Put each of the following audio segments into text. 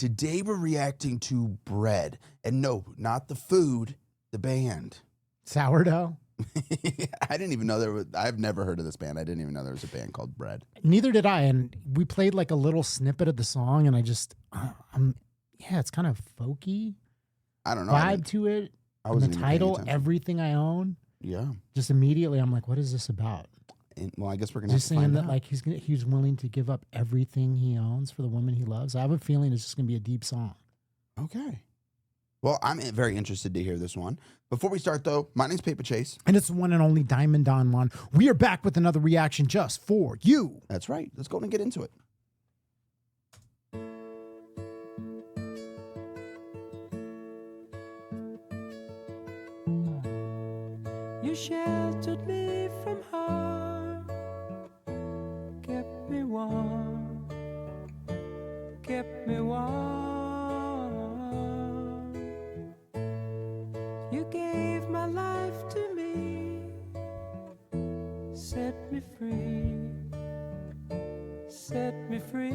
Today we're reacting to Bread. And no, not the food, the band. Sourdough? I didn't even know I've never heard of this band. I didn't even know there was a band called Bread. Neither did I. And we played like a little snippet of the song, and I just, it's kind of folky. I don't know. Vibe to it. I And wasn't the even paying title, attention. Everything I Own. Yeah. Just immediately, I'm like, what is this about? And, well, I guess we're going to have Just to saying find that out. like he's willing to give up everything he owns for the woman he loves. I have a feeling it's just going to be a deep song. Okay. Well, I'm very interested to hear this one. Before we start, though, my name's Paper Chase. And it's the one and only Diamond Don Juan. We are back with another reaction just for you. That's right. Let's go and get into it. You sheltered me from harm, kept me warm, kept me warm. You gave my life to me, set me free, set me free.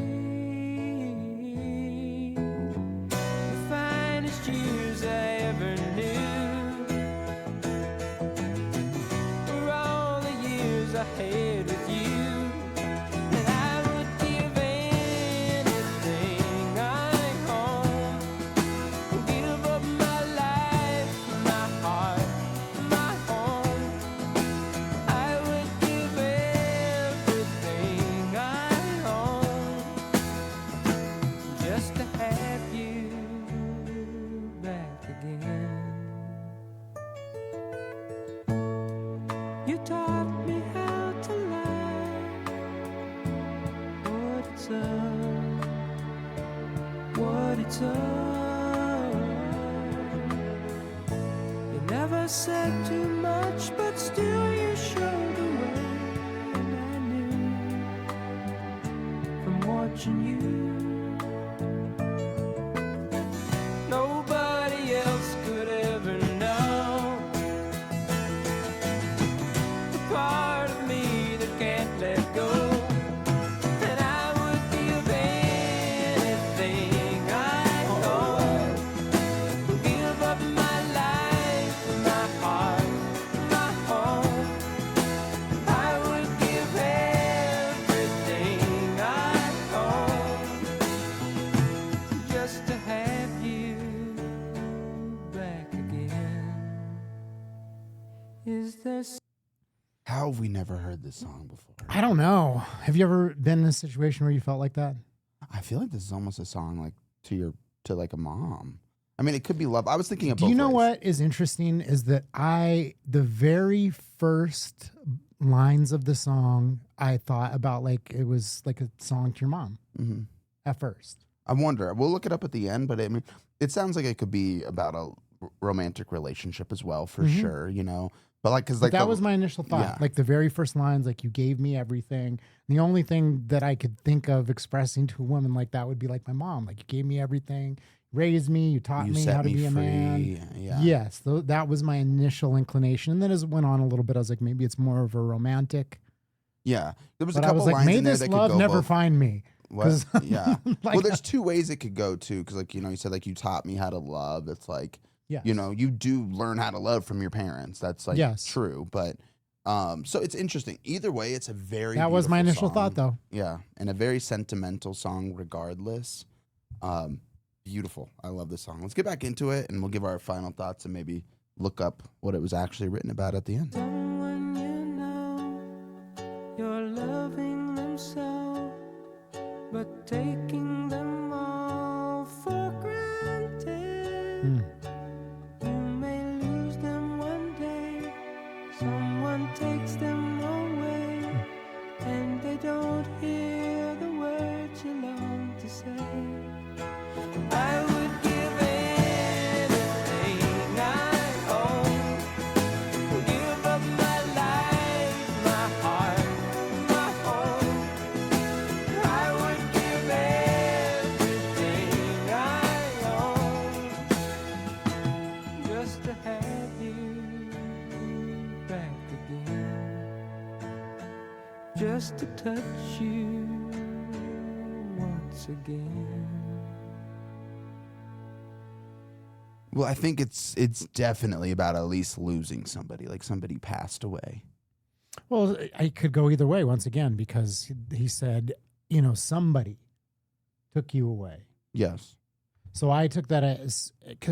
The finest years I ever knew. I had with you, and I would give anything I own, give up my life, my heart, my home. I would give everything I own just to have you back again. You taught me to love what it's all. You never said too much, but still you showed the way, and I knew from watching you. Nobody else could ever know the part of me that can't let go. And I would give anything I own, give up my life, my heart, my home. I would give everything I own just to have you back again. Is there How have we never heard this song before? I don't know. Have you ever been in a situation where you felt like that? I feel like this is almost a song like to like a mom. I mean, it could be love. I was thinking of Do both you know ways. what is interesting is that the very first lines of the song, I thought about like it was like a song to your mom at first. I wonder. We'll look it up at the end, but I mean, it sounds like it could be about a romantic relationship as well, for sure. You know, but like because like That was my initial thought. yeah. Like the very first lines, like you gave me everything. And the only thing that I could think of expressing to a woman like that would be like my mom. Like you gave me everything, raised me, you taught you me set how to me be a free. man. Yeah. Yes, that was my initial inclination. And then as it went on a little bit, I was like, maybe it's more of a romantic. Yeah. There was But a I couple was like, lines may in there this that love could go never both. find me. What? 'Cause Yeah. like- Well, there's two ways it could go too, because like you said, like you taught me how to love. It's like Yes. you do learn how to love from your parents. That's like Yes. true, but so it's interesting. Either way, it's a very That was my beautiful initial thought, song. though. Yeah, and a very sentimental song, regardless. Beautiful. I love this song. Let's get back into it, and we'll give our final thoughts and maybe look up what it was actually written about at the end. someone you know, you're loving them so, but taking them all for granted. You may lose them one day, someone takes them away, and they don't hear the words you long to say. I would give anything I own, give up my life, my heart, my home. I would give everything I own just to have you back again, just to touch you once again. Well, I think it's definitely about at least losing somebody, like somebody passed away. Well, I could go either way once again because he said, somebody took you away. Yes. So I took that as,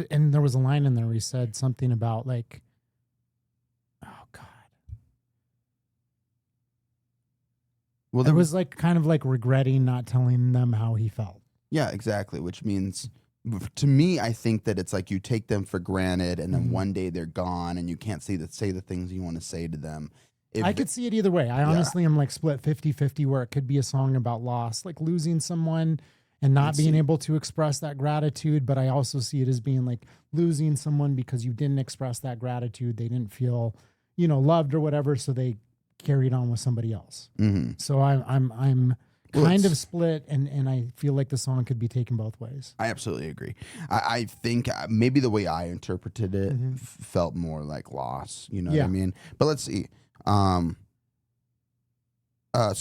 and there was a line in there where he said something about like, oh God. Well, It was like kind of like regretting not telling them how he felt. Yeah, exactly. Which means, to me, I think that it's like you take them for granted, and then one day they're gone, and you can't say the things you want to say to them. I could see it either way. I honestly am like split 50-50 where it could be a song about loss, like losing someone and not being able to express that gratitude. But I also see it as being like losing someone because you didn't express that gratitude. They didn't feel, loved or whatever. So they carried on with somebody else. Mm-hmm. So I'm kind of split, and I feel like the song could be taken both ways. I absolutely agree. I think maybe the way I interpreted it felt more like loss. You know what I mean? But let's see. So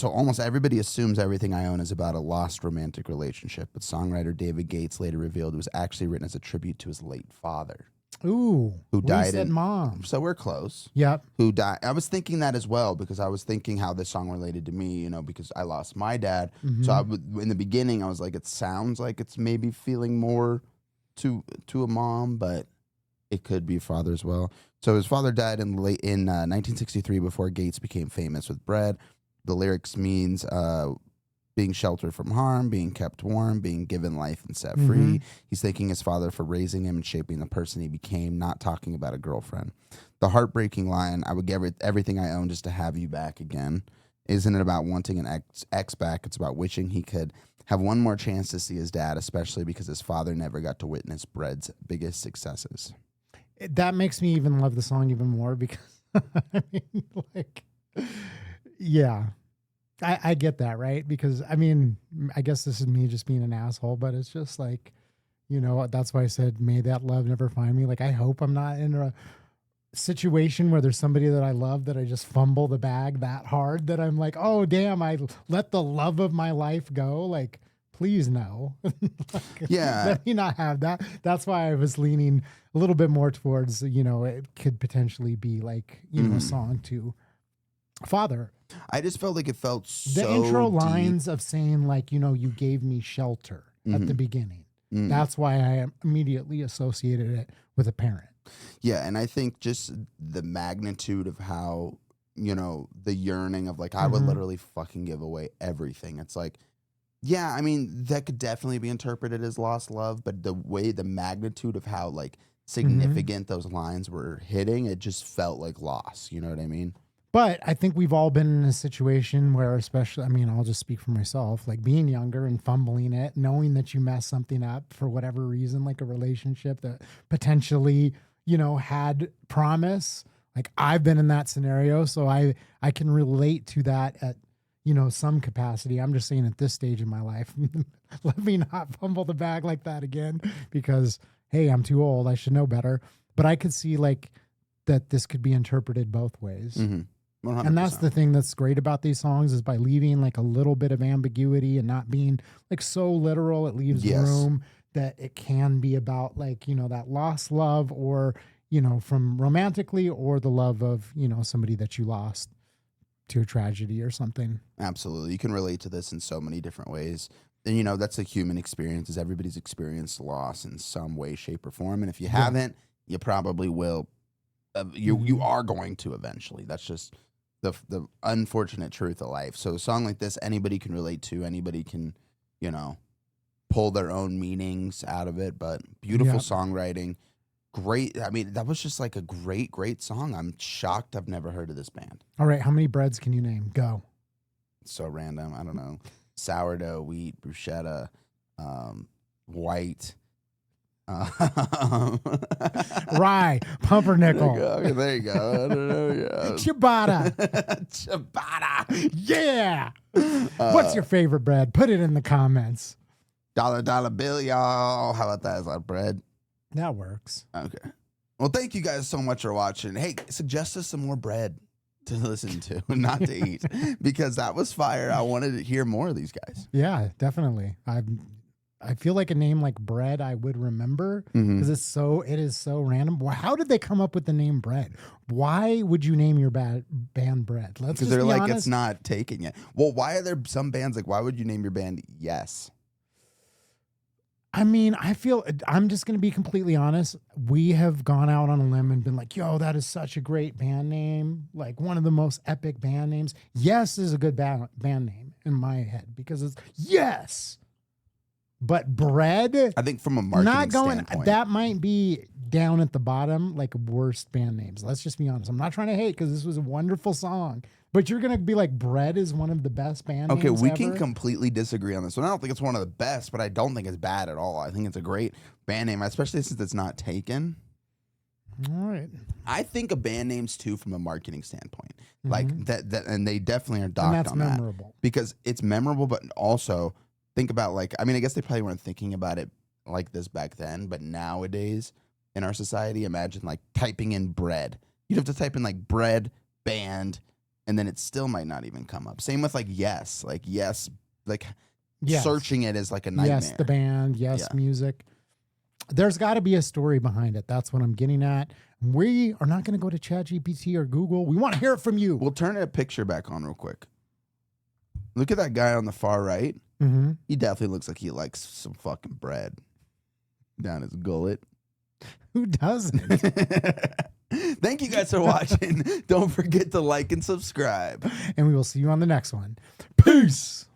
almost everybody assumes Everything I Own is about a lost romantic relationship, but songwriter David Gates later revealed it was actually written as a tribute to his late father. Ooh, who died in mom. So we're close. Yep. Who died? I was thinking that as well because I was thinking how this song related to me, because I lost my dad. So in the beginning, I was like, it sounds like it's maybe feeling more to a mom, but it could be father as well. So his father died in 1963 before Gates became famous with Bread. The lyrics means being sheltered from harm, being kept warm, being given life and set free. He's thanking his father for raising him and shaping the person he became, not talking about a girlfriend. The heartbreaking line, I would give everything I own just to have you back again. Isn't it about wanting an ex back? It's about wishing he could have one more chance to see his dad, especially because his father never got to witness Bread's biggest successes. That makes me even love the song even more because, yeah. I get that, right? Because, I guess this is me just being an asshole, but it's just like, that's why I said, may that love never find me. Like, I hope I'm not in a situation where there's somebody that I love that I just fumble the bag that hard that I'm like, oh, damn, I let the love of my life go. Like, please no. Let me not have that. That's why I was leaning a little bit more towards, it could potentially be like, a song to father. I just felt like it felt so the intro deep. lines of saying like, you gave me shelter at the beginning. That's why I immediately associated it with a parent. Yeah, and I think just the magnitude of how, the yearning of like, I would literally fucking give away everything. It's like, yeah, that could definitely be interpreted as lost love, but the magnitude of how like significant those lines were hitting, it just felt like loss. You know what I mean? But I think we've all been in a situation where, especially, I'll just speak for myself, like being younger and fumbling it, knowing that you messed something up for whatever reason, like a relationship that potentially, had promise. Like I've been in that scenario, so I can relate to that at, some capacity. I'm just saying at this stage in my life, let me not fumble the bag like that again because, hey, I'm too old. I should know better. But I could see like that this could be interpreted both ways. 100%. And that's the thing that's great about these songs is by leaving like a little bit of ambiguity and not being like so literal, it leaves room that it can be about like, that lost love or, from romantically or the love of, somebody that you lost to a tragedy or something. Absolutely. You can relate to this in so many different ways. And, that's a human experience is everybody's experienced loss in some way, shape, or form. And if you haven't, you probably will. You are going to eventually. That's just the unfortunate truth of life. So a song like this, anybody can relate to. Anybody can, pull their own meanings out of it. But beautiful songwriting. Great. That was just like a great song. I'm shocked I've never heard of this band. All right. How many breads can you name? Go. It's so random. I don't know. Sourdough, wheat, bruschetta, white. Rye, pumpernickel. There you go. I don't know. Yeah. Ciabatta. Ciabatta. Yeah. What's your favorite bread? Put it in the comments. Dollar bill, y'all. How about that? Is that bread? That works. Okay. Well, thank you guys so much for watching. Hey, suggest us some more bread to listen to, not to eat, because that was fire. I wanted to hear more of these guys. Yeah, definitely. I feel like a name like Bread I would remember Mhm. because it is so random. How did they come up with the name Bread? Why would you name your band Bread? Let's Because just they're be like, honest. it's not taking it. Well, why are there some bands like, why would you name your band Yes? I mean, I feel I'm just going to be completely honest. We have gone out on a limb and been like, yo, that is such a great band name. Like one of the most epic band names. Yes is a good band name in my head because it's yes. But Bread, I think from a marketing not going, standpoint. that might be down at the bottom, like worst band names. Let's just be honest. I'm not trying to hate because this was a wonderful song. But you're going to be like, Bread is one of the best band Okay, names we ever? can completely disagree on this one. I don't think it's one of the best, but I don't think it's bad at all. I think it's a great band name, especially since it's not taken. All right. I think of band names too from a marketing standpoint, like that, and they definitely are docked And that's on that memorable. because it's memorable. But also think about like, I mean, I guess they probably weren't thinking about it like this back then, but nowadays in our society, imagine like typing in bread. You'd have to type in like bread band, and then it still might not even come up. Same with like yes, like Yes. searching it is like a nightmare. Yes, the band. Yes, Yeah. music. There's got to be a story behind it. That's what I'm getting at. We are not going to go to ChatGPT or Google. We want to hear it from you. We'll turn a picture back on real quick. Look at that guy on the far right. Mhm. He definitely looks like he likes some fucking bread down his gullet. Who doesn't? Thank you guys for watching. Don't forget to like and subscribe. And we will see you on the next one. Peace.